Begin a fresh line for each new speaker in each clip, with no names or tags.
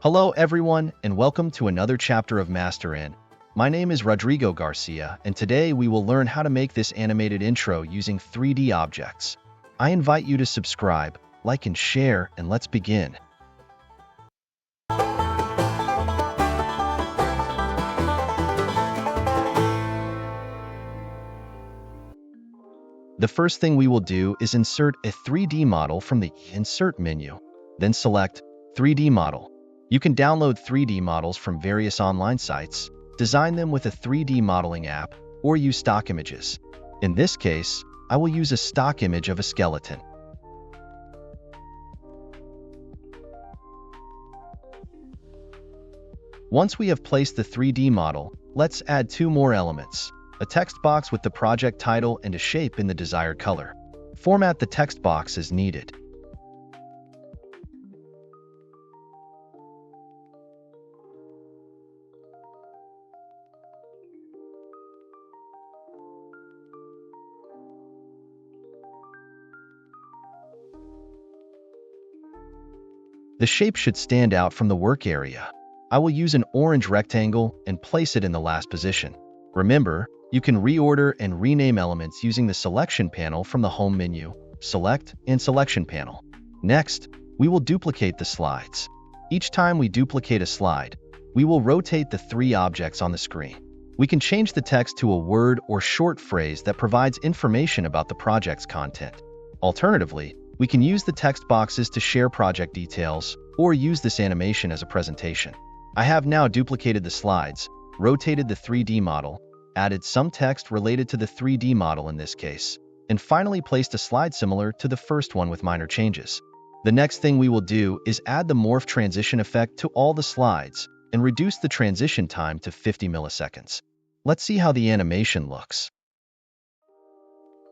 Hello everyone, and welcome to another chapter of Master In. My name is Rodrigo Garcia, and today we will learn how to make this animated intro using 3D objects. I invite you to subscribe, like and share, and let's begin. The first thing we will do is insert a 3D model from the Insert menu. Then select 3D Model. You can download 3D models from various online sites, design them with a 3D modeling app, or use stock images. In this case, I will use a stock image of a skeleton. Once we have placed the 3D model, let's add two more elements: a text box with the project title and a shape in the desired color. Format the text box as needed. The shape should stand out from the work area. I will use an orange rectangle and place it in the last position. Remember, you can reorder and rename elements using the selection panel from the home menu, Select and Selection panel. Next, we will duplicate the slides. Each time we duplicate a slide, we will rotate the three objects on the screen. We can change the text to a word or short phrase that provides information about the project's content. Alternatively, we can use the text boxes to share project details or use this animation as a presentation. I have now duplicated the slides, rotated the 3D model, added some text related to the 3D model in this case, and finally placed a slide similar to the first one with minor changes. The next thing we will do is add the morph transition effect to all the slides and reduce the transition time to 50 milliseconds. Let's see how the animation looks.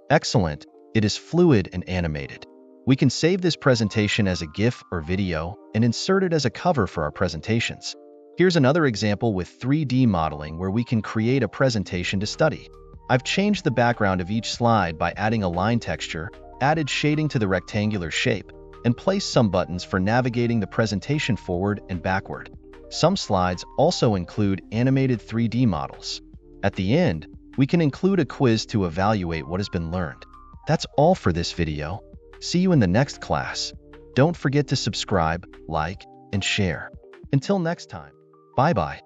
Excellent, it is fluid and animated. We can save this presentation as a GIF or video and insert it as a cover for our presentations. Here's another example with 3D modeling where we can create a presentation to study. I've changed the background of each slide by adding a line texture, added shading to the rectangular shape, and placed some buttons for navigating the presentation forward and backward. Some slides also include animated 3D models. At the end, we can include a quiz to evaluate what has been learned. That's all for this video. See you in the next class. Don't forget to subscribe, like, and share. Until next time, bye-bye.